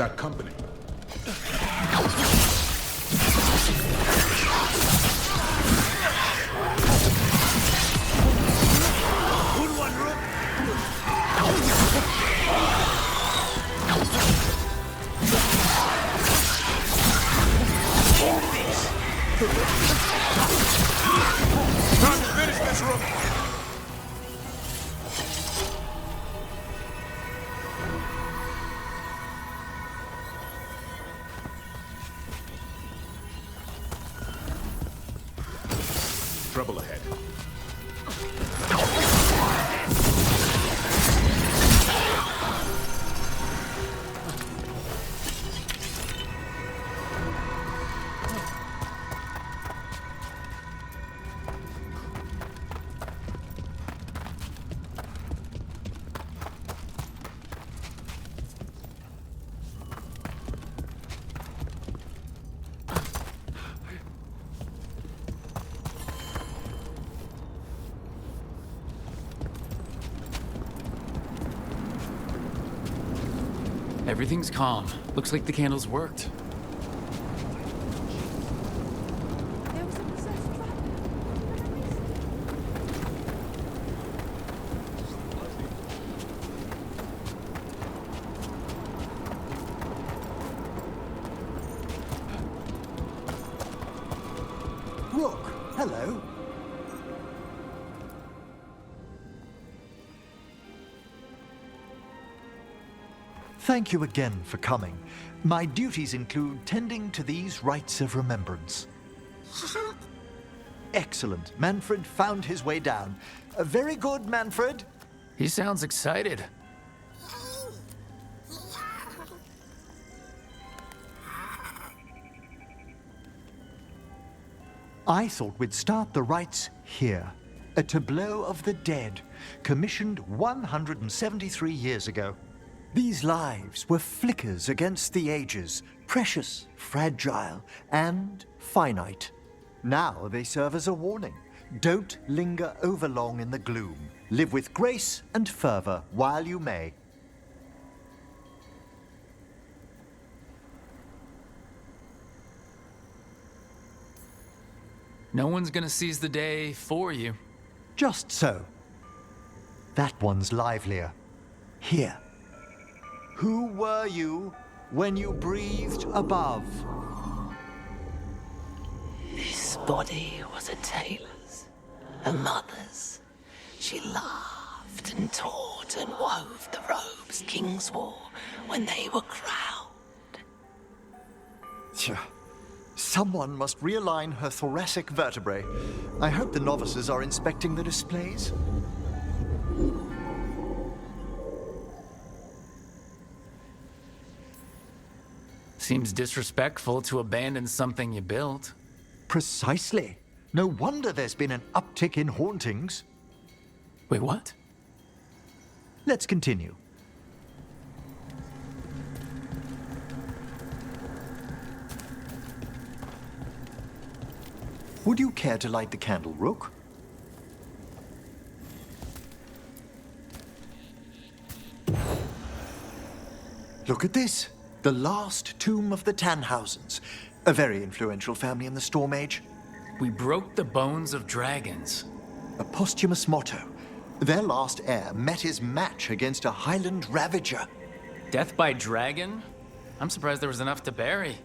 Got company. Good one, Rook. Time to finish this, Rook. Trouble ahead. Everything's calm. Looks like the candles worked. There was a possessed dragon. Rook, hello. Thank you again for coming. My duties include tending to these rites of remembrance. Excellent. Manfred found his way down. Very good, Manfred. He sounds excited. I thought we'd start the rites here. A tableau of the dead, commissioned 173 years ago. These lives were flickers against the ages, precious, fragile, and finite. Now they serve as a warning. Don't linger overlong in the gloom. Live with grace and fervor while you may. No one's gonna seize the day for you. Just so. That one's livelier. Here. Who were you when you breathed above? This body was a tailor's, a mother's. She laughed and taught and wove the robes kings wore when they were crowned. Tja. Someone must realign her thoracic vertebrae. I hope the novices are inspecting the displays. Seems disrespectful to abandon something you built. Precisely. No wonder there's been an uptick in hauntings. Wait, what? Let's continue. Would you care to light the candle, Rook? Look at this. The last tomb of the Tannhausens. A very influential family in the Storm Age. We broke the bones of dragons. A posthumous motto. Their last heir met his match against a Highland Ravager. Death by dragon? I'm surprised there was enough to bury.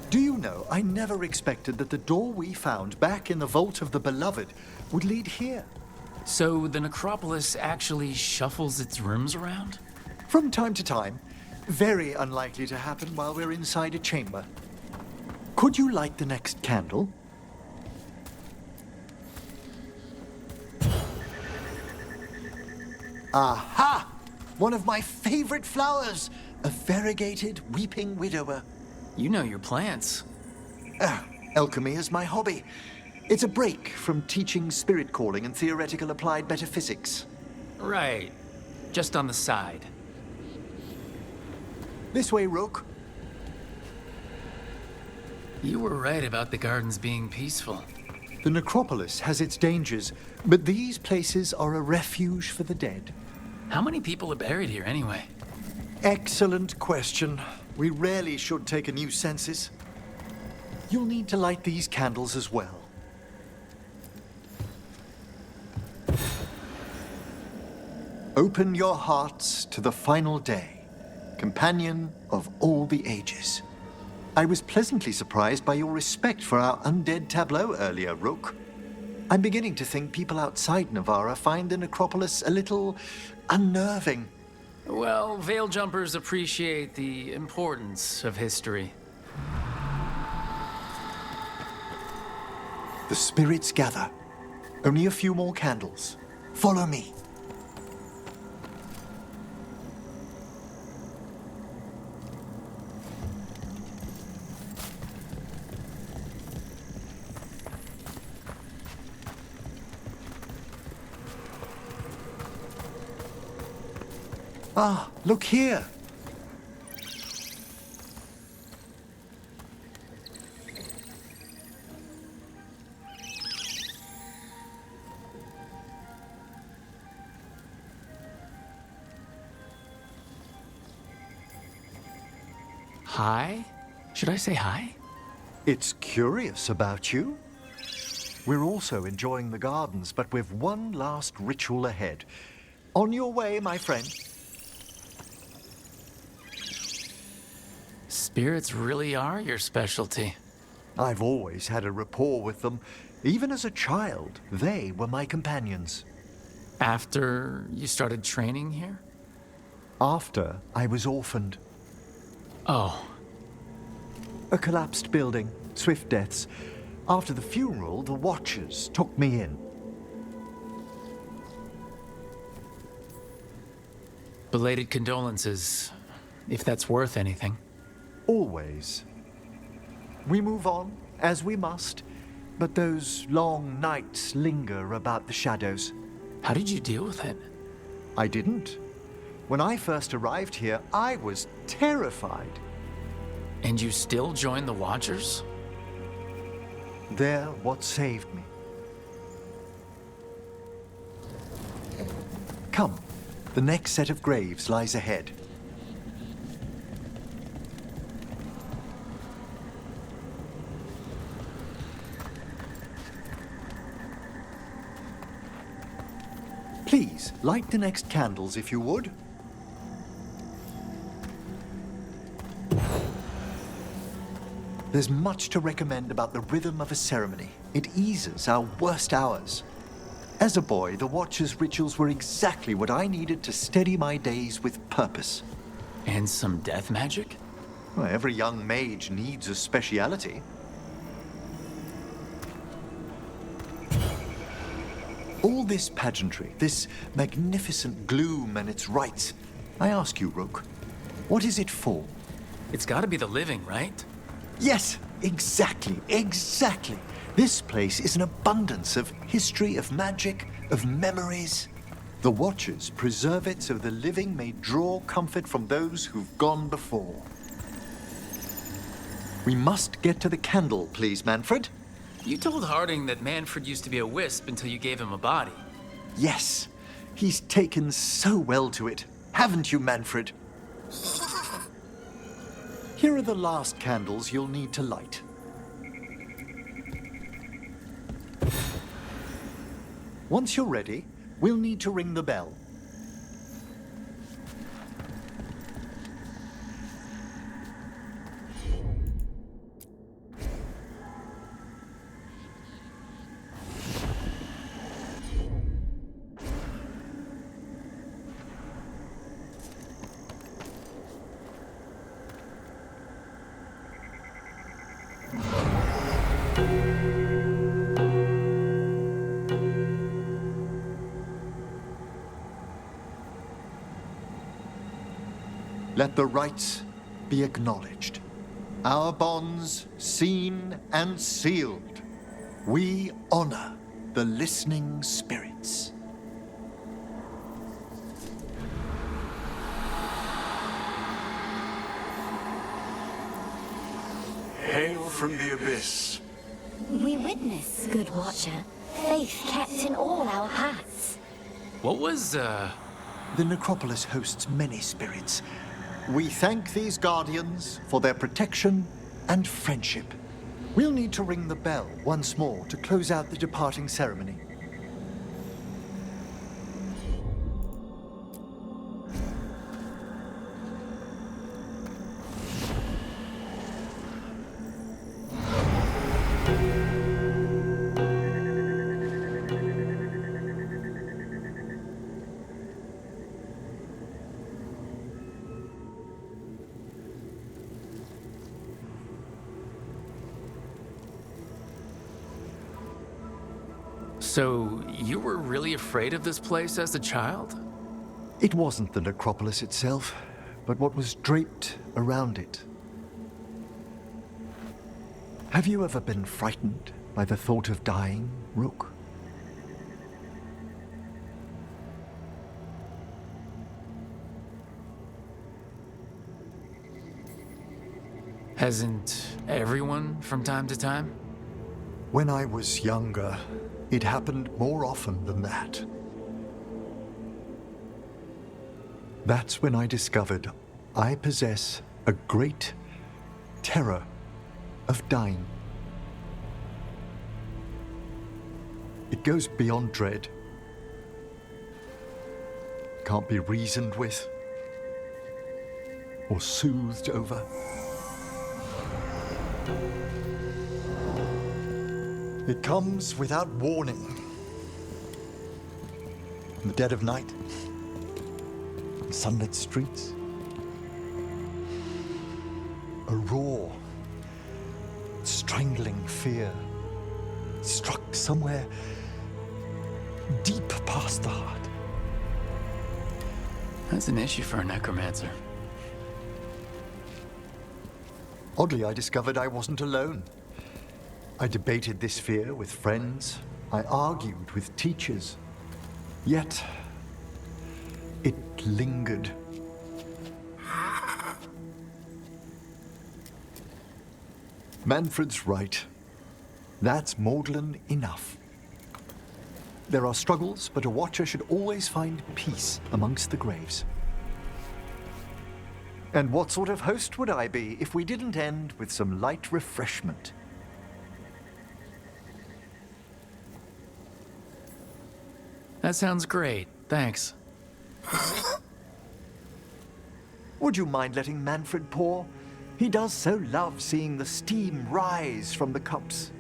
Do you know, I never expected that the door we found back in the Vault of the Beloved would lead here. So the necropolis actually shuffles its rooms around? From time to time. Very unlikely to happen while we're inside a chamber. Could you light the next candle? Aha! One of my favorite flowers! A variegated weeping widower. You know your plants. Alchemy is my hobby. It's a break from teaching spirit calling and theoretical applied metaphysics. Right. Just on the side. This way, Rook. You were right about the gardens being peaceful. The necropolis has its dangers, but these places are a refuge for the dead. How many people are buried here anyway? Excellent question. We rarely should take a new census. You'll need to light these candles as well. Open your hearts to the final day, companion of all the ages. I was pleasantly surprised by your respect for our undead tableau earlier, Rook. I'm beginning to think people outside Navarra find the necropolis a little unnerving. Well, veil jumpers appreciate the importance of history. The spirits gather. Only a few more candles. Follow me. Ah, look here. Hi? Should I say hi? It's curious about you. We're also enjoying the gardens, but with one last ritual ahead. On your way, my friend. Spirits really are your specialty. I've always had a rapport with them. Even as a child, they were my companions. After you started training here? After I was orphaned. Oh, A collapsed building, swift deaths. After the funeral, the Watchers took me in. belated condolences, if that's worth anything. Always. We move on, as we must, but those long nights linger about the shadows. How did you deal with it? I didn't. When I first arrived here, I was terrified. And you still joined the Watchers? They're what saved me. Come, the next set of graves lies ahead. Please, light the next candles if you would. There's much to recommend about the rhythm of a ceremony. It eases our worst hours. As a boy, the Watcher's rituals were exactly what I needed to steady my days with purpose. And some death magic? Well, every young mage needs a speciality. All this pageantry, this magnificent gloom and its rites, I ask you, Rook, what is it for? It's gotta be the living, right? Yes, exactly, exactly. This place is an abundance of history, of magic, of memories. The Watchers preserve it so the living may draw comfort from those who've gone before. We must get to the candle, please, Manfred. You told Harding that Manfred used to be a wisp until you gave him a body. Yes, he's taken so well to it. Haven't you, Manfred? Here are the last candles you'll need to light. Once you're ready, we'll need to ring the bell. Let the rites be acknowledged. Our bonds seen and sealed. We honor the listening spirits. Hail from the abyss. We witness, good watcher, faith kept in all our paths. What was, The necropolis hosts many spirits. We thank these guardians for their protection and friendship. We'll need to ring the bell once more to close out the departing ceremony. So, you were really afraid of this place as a child? It wasn't the necropolis itself, but what was draped around it. Have you ever been frightened by the thought of dying, Rook? Hasn't everyone from time to time? When I was younger, it happened more often than that. That's when I discovered I possess a great terror of dying. It goes beyond dread. Can't be reasoned with or soothed over. It comes without warning. In the dead of night, on sunlit streets. A raw, strangling fear struck somewhere deep past the heart. That's an issue for a necromancer. Oddly, I discovered I wasn't alone. I debated this fear with friends. I argued with teachers. Yet, it lingered. Manfred's right. That's maudlin enough. There are struggles, but a watcher should always find peace amongst the graves. And what sort of host would I be if we didn't end with some light refreshment? That sounds great. Thanks. Would you mind letting Manfred pour? He does so love seeing the steam rise from the cups.